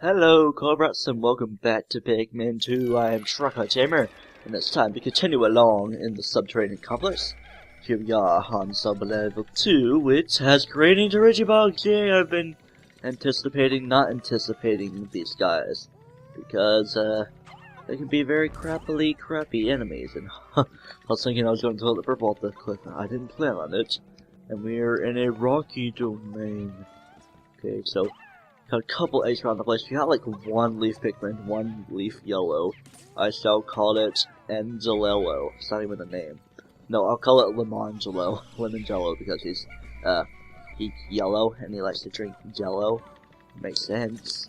Hello, Cobrats, and welcome back to Pikmin 2. I am TryclydeTamer, and it's time to continue along in the subterranean complex. Here we are on sub level 2, which has creating Digibugs. Yeah, I've been not anticipating these guys, because they can be very crappy enemies. And I was thinking I was going to throw the purple off the cliff. I didn't plan on it, and we're in a rocky domain. Okay, so got a couple eggs around the place. We got like one leaf Pikmin, one leaf yellow. I shall call it Angelello. It's not even a name. No, I'll call it Lemon-Jello, because he's yellow and he likes to drink Jello. Makes sense.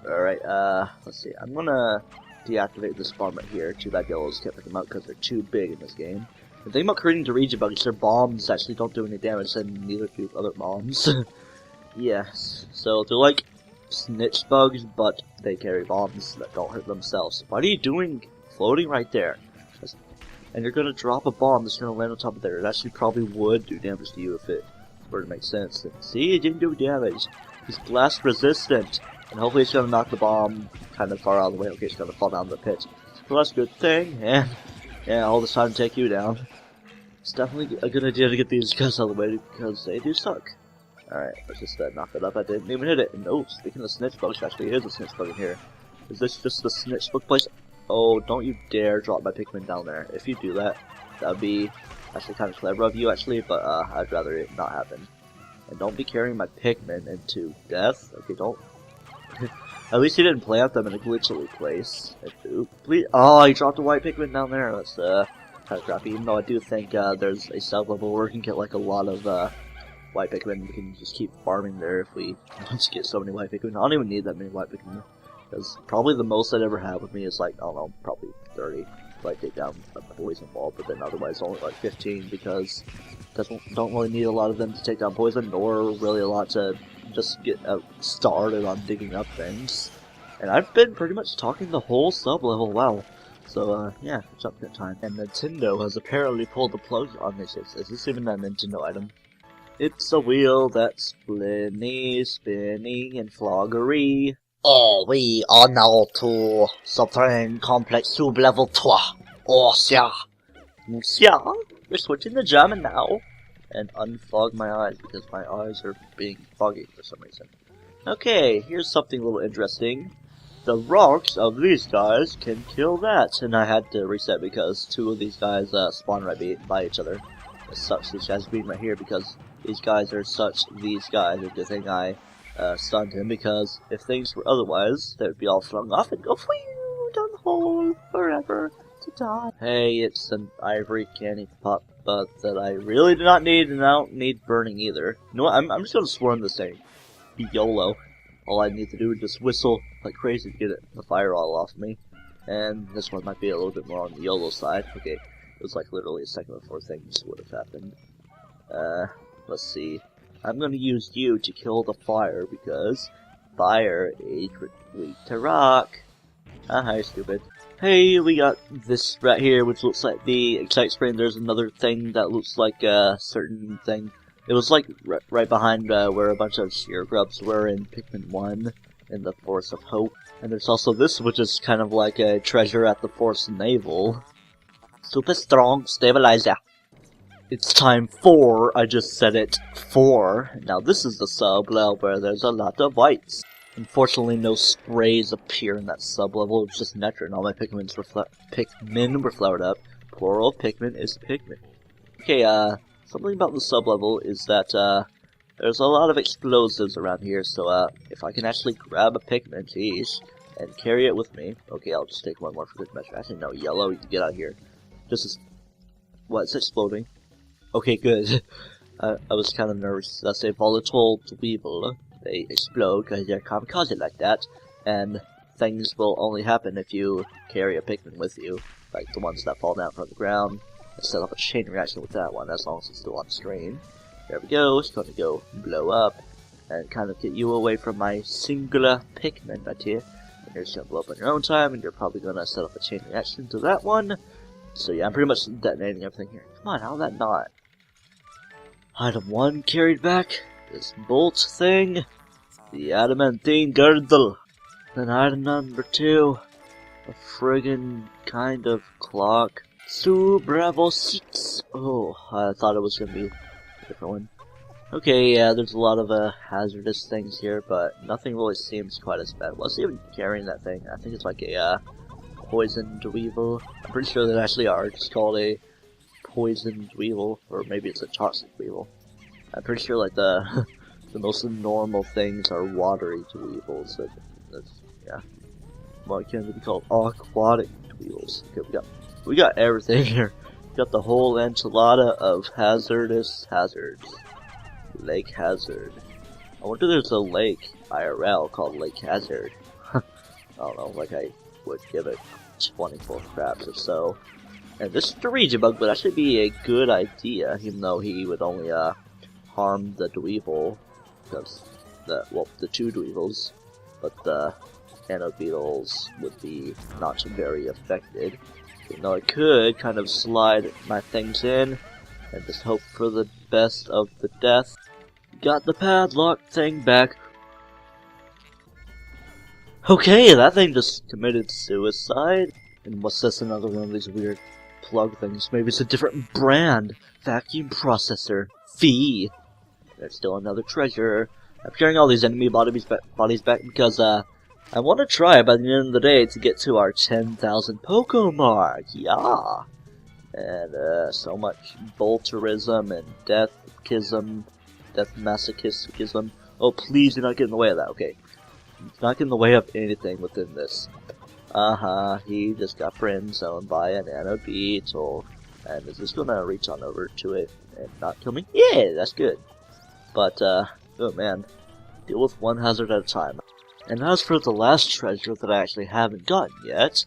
Alright, let's see. I'm gonna deactivate this bomb right here. Too bad yellows can't pick them out because they're too big in this game. The thing about creating Digibugs, their bombs actually don't do any damage, and neither do other bombs. Yes, so they're like snitch bugs, but they carry bombs that don't hurt themselves. What are you doing floating right there? And you're gonna drop a bomb that's gonna land on top of there. It actually probably would do damage to you if it were to make sense. See, it didn't do damage. He's blast resistant, and hopefully it's gonna knock the bomb kind of far out of the way. Okay, it's gonna fall down the pit. Well, that's a good thing, and yeah, all this time to take you down. It's definitely a good idea to get these guys out of the way because they do suck. Alright, let's just knock it up. I didn't even hit it. And oh, speaking of snitch bugs, actually here's a snitch bug in here. Is this just the snitch bug place? Oh, don't you dare drop my Pikmin down there. If you do that, that would be actually kind of clever of you, actually, but I'd rather it not happen. And don't be carrying my Pikmin into death. Okay, don't. At least he didn't plant them in a glitchily place. Please. Oh, he dropped a white Pikmin down there. That's kind of crappy. Even though I do think there's a sub-level where we can get like a lot of white Pikmin. We can just keep farming there if we just get so many white Pikmin. I don't even need that many white Pikmin, because probably the most I'd ever have with me is like, I don't know, probably 30 if I take down a poison ball, but then otherwise only like 15, because don't really need a lot of them to take down poison, or really a lot to just get started on digging up things. And I've been pretty much talking the whole sub-level, wow. So, yeah, it's up that time. And Nintendo has apparently pulled the plug on this. Is this even a Nintendo item? It's a wheel that's spinny, and floggery. Oh, we are now to Subterranean Complex Sub-Level 2. Oh, yeah. Yeah, we're switching to German now. And unfog my eyes, because my eyes are being foggy for some reason. Okay, here's something a little interesting. The rocks of these guys can kill that. And I had to reset because two of these guys spawn right by each other. It sucks these guys being right here because these guys are these guys. It's a good thing I stunned him, because if things were otherwise, they would be all flung off and go down the hole forever to die. Hey, it's an ivory candy pop that I really do not need, and I don't need burning either. You know what? I'm just gonna swarm this thing. Be YOLO. All I need to do is just whistle like crazy to get the fire all off me. And this one might be a little bit more on the YOLO side. Okay, it was like literally a second before things would have happened. Let's see. I'm gonna use you to kill the fire, because fire is weak to rock. Hi, stupid. Hey, we got this right here, which looks like the Excite Spring. There's another thing that looks like a certain thing. It was like right behind where a bunch of sheer grubs were in Pikmin 1 in the Forest of Hope. And there's also this, which is kind of like a treasure at the Forest Navel. Super strong stabilizer. It's time for, I just said it, 4. Now this is the sub-level where there's a lot of whites. Unfortunately, no sprays appear in that sub-level. It's just Netra, and all my Pikmin were flowered up. Plural Pikmin is Pikmin. Okay, something about the sub-level is that, there's a lot of explosives around here, so, if I can actually grab a Pikmin, geez, and carry it with me. Okay, I'll just take one more for good measure. Actually, no, yellow, you can get out here. What, it's exploding? Okay, good. I was kind of nervous. That's a volatile weevil. They explode because they're kamikaze like that, and things will only happen if you carry a Pikmin with you, like the ones that fall down from the ground. Let's set up a chain reaction with that one, as long as it's still on screen. There we go. It's going to go blow up and kind of get you away from my singular Pikmin right here. And you're just going to blow up on your own time, and you're probably going to set up a chain reaction to that one. So yeah, I'm pretty much detonating everything here. Come on, how'd that not? Item 1 carried back. This bolt thing. The adamantine girdle. Then item number 2, a friggin' kind of clock. Bravo 6. Oh, I thought it was gonna be a different one. Okay, yeah, there's a lot of hazardous things here, but nothing really seems quite as bad. What's even carrying that thing? I think it's like a poisoned weevil. I'm pretty sure that actually are just called a poisoned weevil, or maybe it's a toxic weevil. I'm pretty sure like the the most normal things are watery weevils. That's yeah. What can it be called? Aquatic weevils. Okay, we got everything here. We got the whole enchilada of hazardous hazards. Lake Hazard. I wonder if there's a lake IRL called Lake Hazard. I don't know, like I would give it 24 craps or so. And this Storage bug would actually be a good idea, even though he would only harm the dweevil, because the 2 dweevils, but the anode beetles would be not very affected. Even though I could kind of slide my things in and just hope for the best of the death. Got the padlock thing back. Okay, that thing just committed suicide. And what's this? Another one of these weird plug things. Maybe it's a different brand. Vacuum processor. Fee. There's still another treasure. I'm carrying all these enemy bodies back because I want to try by the end of the day to get to our 10,000 Poke mark. Yeah. And so much bolterism and death masochism. Oh, please do not get in the way of that. Okay. Not get in the way of anything within this. He just got friend zoned by an anode beetle. And is this gonna reach on over to it and not kill me? Yeah, that's good. But, oh man. Deal with one hazard at a time. And as for the last treasure that I actually haven't gotten yet,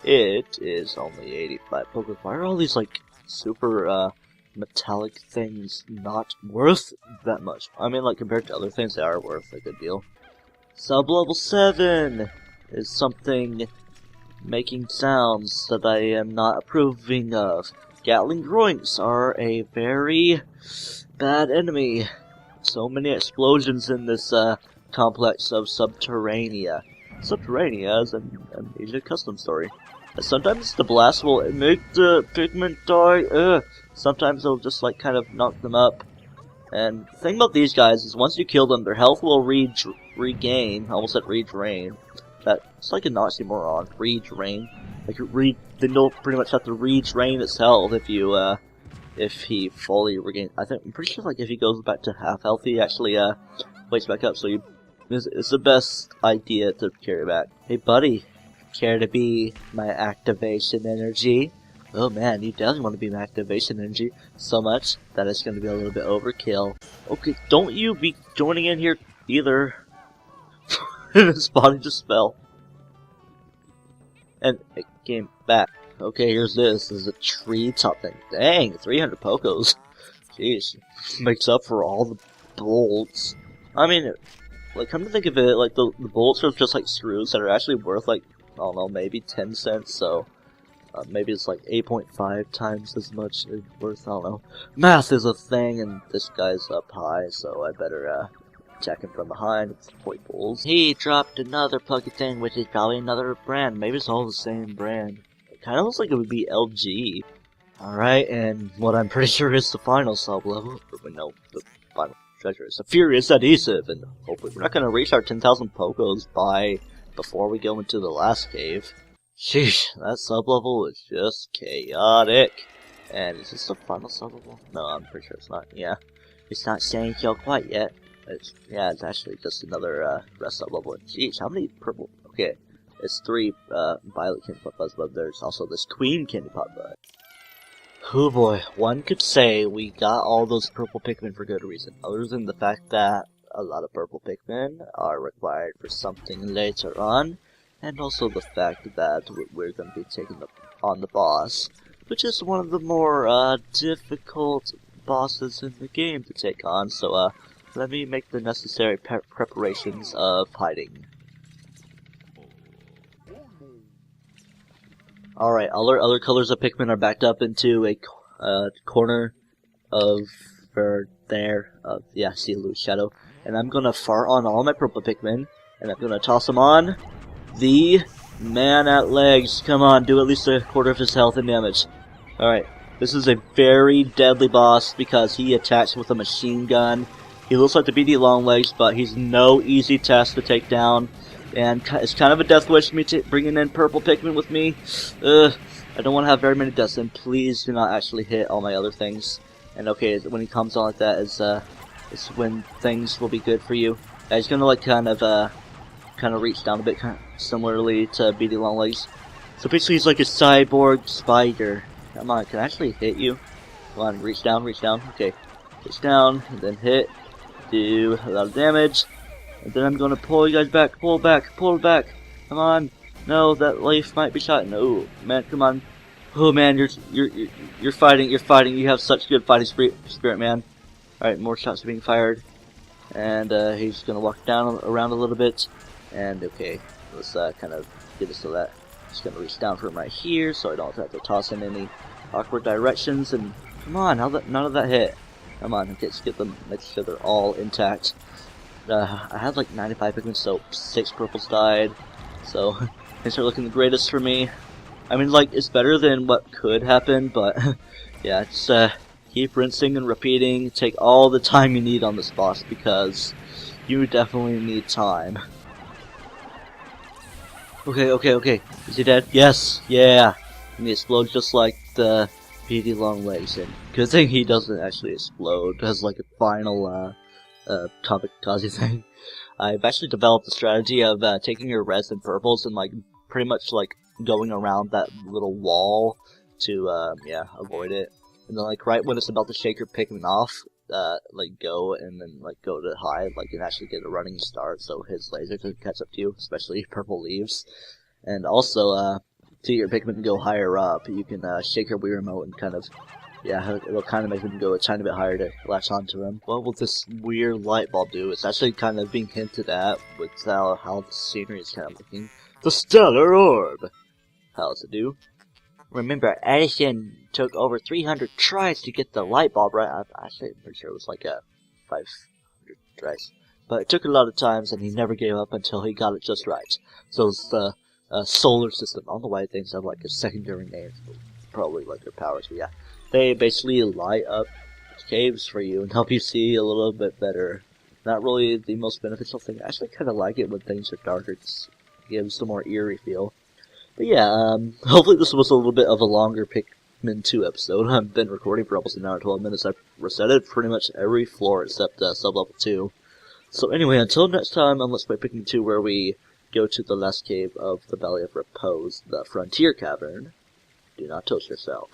it is only 85 Poke. Why are all these, like, super, metallic things not worth that much? I mean, like, compared to other things, they are worth a good deal. Sub-level 7 is something making sounds that I am not approving of. Gatling groinks are a very bad enemy. So many explosions in this, complex of Subterranea. Subterranea is an Amnesia custom story. Sometimes the blast will make the Pikmin die, sometimes it'll just like kind of knock them up. And the thing about these guys is once you kill them, their health will regain, I almost said redrain. That's like an oxymoron, redrain. Like then you'll pretty much have to redrain its health if you, if he fully regains. I'm pretty sure like if he goes back to half health, he actually, wakes back up, so it's the best idea to carry back. Hey buddy, care to be my activation energy? Oh man, you definitely want to be my activation energy so much that it's going to be a little bit overkill. Okay, don't you be joining in here either. His body just fell. And it came back. Okay, here's this. This is a treetop thing. Dang, 300 Pokos. Jeez. Makes up for all the bolts. I mean, like, come to think of it, like, the bolts are just like screws that are actually worth, like, I don't know, maybe 10 cents, so maybe it's like 8.5 times as much worth, I don't know. Math is a thing, and this guy's up high, so I better, attack him from behind with the point balls. He dropped another plucky thing, which is probably another brand. Maybe it's all the same brand. It kinda looks like it would be LG. Alright, and what I'm pretty sure is the final sub-level, or no, the final treasure is a Furious Adhesive, and hopefully we're not gonna reach our 10,000 Pokos before we go into the last cave. Sheesh, that sub-level is just chaotic. And is this the final sub-level? No, I'm pretty sure it's not. Yeah, it's not saying so quite yet. It's actually just another rest sub-level. Jeez, how many purple? Okay, it's 3 violet candy pot buds, but there's also this queen candy pot bud. Oh boy, one could say we got all those purple Pikmin for good reason, other than the fact that a lot of purple Pikmin are required for something later on, and also the fact that we're going to be taking on the boss, which is one of the more difficult bosses in the game to take on, so let me make the necessary preparations of hiding. Alright, all our other colors of Pikmin are backed up into a corner of there. Yeah, see a little shadow. And I'm gonna fart on all my purple Pikmin, and I'm gonna toss them on The man at legs. Come on, do at least a quarter of his health and damage. Alright, this is a very deadly boss because he attacks with a machine gun. He looks like the BD Longlegs, but he's no easy task to take down. And it's kind of a death wish me bringing in purple Pikmin with me. I don't want to have very many deaths, and please do not actually hit all my other things. And okay, when he comes on like that is when things will be good for you. He's gonna like kind of reach down a bit, kind of similarly to BD Longlegs. So basically, he's like a cyborg spider. Come on, can I actually hit you? Come on, reach down, okay. Reach down, and then hit. Do a lot of damage. And then I'm gonna pull you guys back, pull back. Come on. No, that leaf might be shot. No, man, come on. Oh man, you're fighting, you have such good fighting spirit, man. Alright, more shots are being fired. And he's gonna walk around a little bit. And okay, let's kind of get us to that. Just gonna reach down for him right here, so I don't have to toss him in any awkward directions. And come on, none of that hit. Come on, okay, let's get them, make sure they're all intact. I had like 95 Pikmin, so 6 purples died. So things are looking the greatest for me. I mean, like, it's better than what could happen, but yeah, just keep rinsing and repeating. Take all the time you need on this boss because you definitely need time. Okay. Is he dead? Yes, yeah. And he explodes just like the BD Longlegs. And good thing he doesn't actually explode as like a final kamikaze thing. I've actually developed a strategy of taking your reds and purples and like pretty much like going around that little wall to yeah, avoid it. And then like right when it's about to shake your Pikmin off, like go and then like go to hide, like and actually get a running start so his laser doesn't catch up to you, especially if purple leaves. And also to your Pikmin to go higher up, you can shake your Wii remote and kind of, yeah, it'll kind of make them go a tiny bit higher to latch onto him. What will this weird light bulb do? It's actually kind of being hinted at with how the scenery is kind of looking. The Stellar Orb! How does it do? Remember, Edison took over 300 tries to get the light bulb right. I'm pretty sure it was like 500 tries. But it took a lot of times, and he never gave up until he got it just right. So it's the solar system. I don't know why things have like a secondary name. Probably like their powers, but yeah. They basically light up caves for you and help you see a little bit better. Not really the most beneficial thing. I actually kind of like it when things are darker. It gives a more eerie feel. But yeah, hopefully this was a little bit of a longer Pikmin 2 episode. I've been recording for almost an hour and 12 minutes. I've resetted pretty much every floor except sub-level 2. So anyway, until next time on Let's Play Pikmin 2, where we go to the last cave of the Valley of Repose, the Frontier Cavern, do not toast yourself.